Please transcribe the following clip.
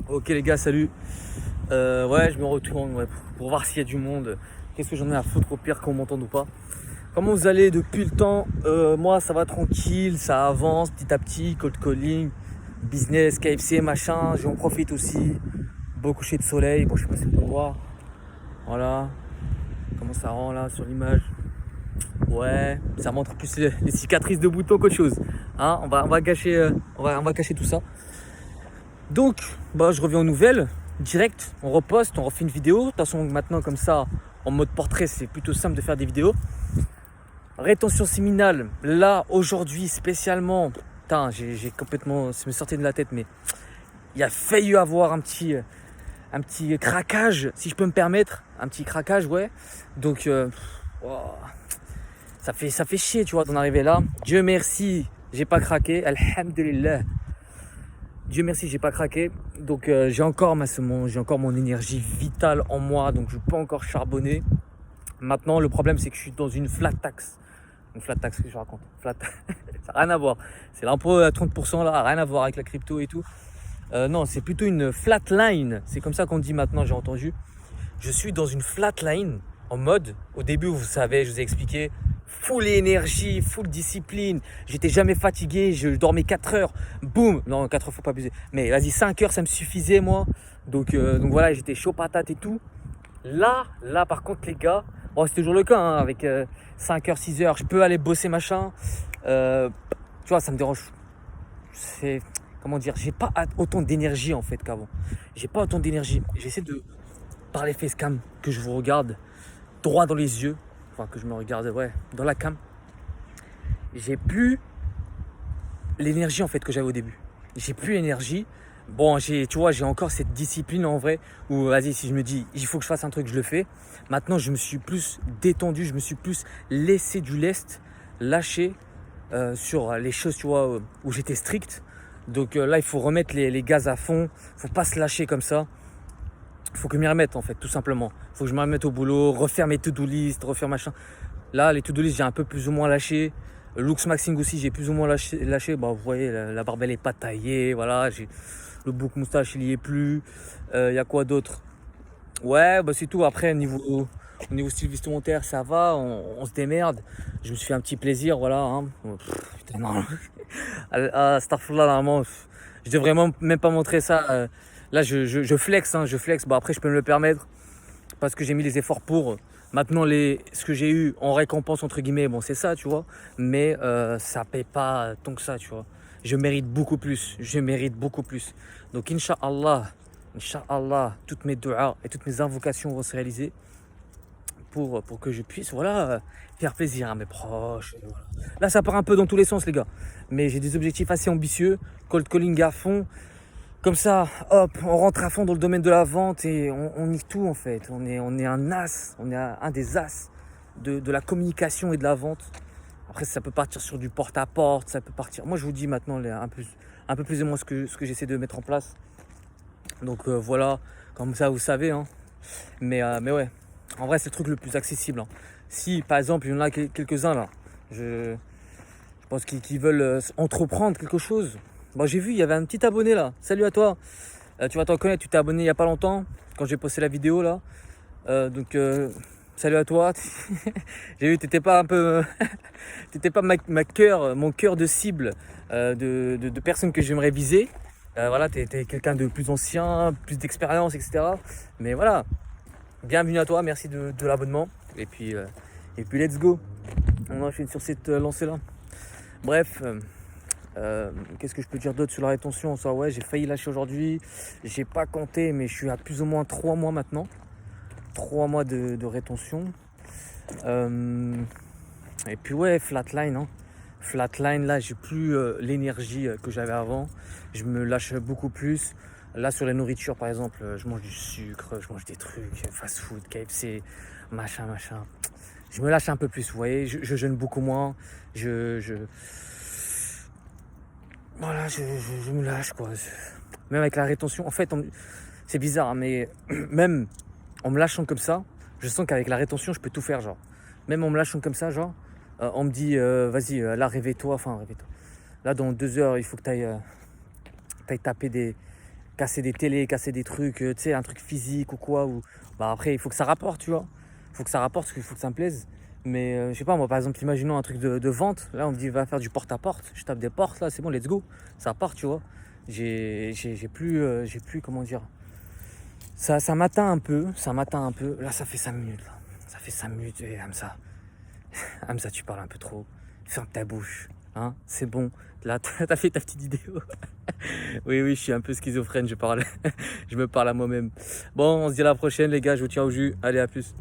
Ok les gars, salut. Ouais, je me retourne pour voir s'il y a du monde. Qu'est-ce que j'en ai à foutre au pire qu'on m'entende ou pas. Comment vous allez depuis le temps? Moi, ça va tranquille, ça avance petit à petit. Cold calling, business, KFC, machin. J'en profite aussi. Beau coucher de soleil. Bon, je sais pas si vous pouvez voir. Voilà. Comment ça rend là sur l'image? Ouais, ça montre plus les cicatrices de boutons qu'autre chose. Hein, on va gâcher, on va cacher tout ça. Donc, je reviens aux nouvelles, direct, on reposte, on refait une vidéo. De toute façon, maintenant, comme ça, en mode portrait, c'est plutôt simple de faire des vidéos. Rétention séminale, là, aujourd'hui, spécialement, putain, j'ai complètement, ça me sortait de la tête, mais il a failli avoir un petit craquage, si je peux me permettre. Un petit craquage, ouais. Donc, wow, ça fait chier, tu vois, d'en arriver là. Dieu merci, j'ai pas craqué, alhamdulillah. Dieu merci, j'ai pas craqué. Donc j'ai encore ma semence, j'ai encore mon énergie vitale en moi, donc je peux encore charbonner. Maintenant, le problème, c'est que je suis dans une flat tax. Une flat tax, que je raconte. Flat tax. Ça n'a rien à voir. C'est l'impôt à 30% là, rien à voir avec la crypto et tout. Non, c'est plutôt une flat line. C'est comme ça qu'on dit maintenant, j'ai entendu. Je suis dans une flat line en mode, au début, vous savez, je vous ai expliqué, full énergie, full discipline. J'étais jamais fatigué, je dormais 4 heures. Boum, non, 4 heures, faut pas abuser. Mais vas-y, 5 heures, ça me suffisait, moi. Donc voilà, j'étais chaud patate et tout. Là, par contre, les gars, bon, c'est toujours le cas, hein, avec 5 heures, 6 heures, je peux aller bosser, machin. Tu vois, ça me dérange. C'est, comment dire, j'ai pas autant d'énergie, en fait, qu'avant. J'ai pas autant d'énergie. J'essaie de, par les facecam, que je vous regarde droit dans les yeux, enfin que je me regarde, ouais, dans la cam, j'ai plus l'énergie en fait que j'avais au début. J'ai plus l'énergie. Bon, tu vois, j'ai encore cette discipline en vrai où vas-y, si je me dis il faut que je fasse un truc, je le fais. Maintenant, je me suis plus détendu, je me suis plus laissé du lest, lâché sur les choses, tu vois, où j'étais strict. Donc là, il faut remettre les gaz à fond, faut pas se lâcher comme ça. Il faut que je m'y remette en fait, tout simplement. Il faut que je me remette au boulot, refaire mes to-do list, refaire machin. Là, les to-do list, j'ai un peu plus ou moins lâché. Looks Maxing aussi, j'ai plus ou moins lâché. Bah, vous voyez, la barbelle est pas taillée. Voilà, le bouc moustache, il y est plus. Il y a quoi d'autre? Ouais, bah c'est tout. Après, au niveau style vestimentaire, ça va. On se démerde. Je me suis fait un petit plaisir, voilà. Hein. Putain, non. Astaghfirullah, normalement, je devrais même pas montrer ça. Là, je flex, hein, je flex. Bon, après, je peux me le permettre parce que j'ai mis les efforts pour. Maintenant, ce que j'ai eu en récompense, entre guillemets, bon, c'est ça, tu vois. Mais ça paye pas tant que ça, tu vois. Je mérite beaucoup plus. Je mérite beaucoup plus. Donc, Inch'Allah, toutes mes du'as et toutes mes invocations vont se réaliser pour que je puisse, voilà, faire plaisir à mes proches. Et voilà. Là, ça part un peu dans tous les sens, les gars. Mais j'ai des objectifs assez ambitieux. Cold calling à fond. Comme ça, hop, on rentre à fond dans le domaine de la vente et on nique tout en fait. On est un as, on est un des as de la communication et de la vente. Après, ça peut partir sur du porte-à-porte, ça peut partir. Moi, je vous dis maintenant un peu plus ou moins ce que j'essaie de mettre en place. Donc voilà, comme ça, vous savez. Hein. Mais ouais, en vrai, c'est le truc le plus accessible. Hein. Si, par exemple, il y en a quelques-uns là, je pense qu'ils veulent entreprendre quelque chose. Bon, j'ai vu, il y avait un petit abonné là. Salut à toi. Tu vas t'en connaître, tu t'es abonné il n'y a pas longtemps, quand j'ai posté la vidéo là. Donc, salut à toi. J'ai vu, t'étais pas un peu. T'étais pas mon cœur de cible de personnes que j'aimerais viser. Voilà, t'es quelqu'un de plus ancien, plus d'expérience, etc. Mais voilà, bienvenue à toi, merci de l'abonnement. Et puis, let's go. On enchaîne sur cette lancée là. Bref. Qu'est-ce que je peux dire d'autre sur la rétention? Ça, ouais, j'ai failli lâcher aujourd'hui. J'ai pas compté, mais je suis à plus ou moins 3 mois maintenant. 3 mois de rétention. Et puis ouais, flatline. Hein. Flatline, là, j'ai plus l'énergie que j'avais avant. Je me lâche beaucoup plus. Là, sur la nourriture, par exemple, je mange du sucre, je mange des trucs, fast food, KFC, machin. Je me lâche un peu plus, vous voyez. Je jeûne beaucoup moins. Voilà, je me lâche quoi. Même avec la rétention, en fait, c'est bizarre, hein, mais même en me lâchant comme ça, je sens qu'avec la rétention, je peux tout faire, genre. Même en me lâchant comme ça, genre, on me dit, vas-y, là, réveille-toi. Là, dans 2 heures, il faut que tu ailles taper casser des télés, casser des trucs, tu sais, un truc physique ou quoi. Ou... Bah après, il faut que ça rapporte, tu vois. Il faut que ça rapporte parce qu'il faut que ça me plaise. Mais je sais pas, moi par exemple, imaginons un truc de vente. Là, on me dit, va faire du porte-à-porte. Je tape des portes, là, c'est bon, let's go. Ça part, tu vois. J'ai plus, comment dire. Ça m'atteint un peu, ça m'atteint un peu. Là, ça fait 5 minutes, là. Ça fait 5 minutes, et Hamza. Hamza, tu parles un peu trop. Ferme ta bouche, hein, c'est bon. Là, t'as fait ta petite vidéo. Oui, oui, je suis un peu schizophrène, je parle. Je me parle à moi-même. Bon, on se dit à la prochaine, les gars, je vous tiens au jus. Allez, à plus.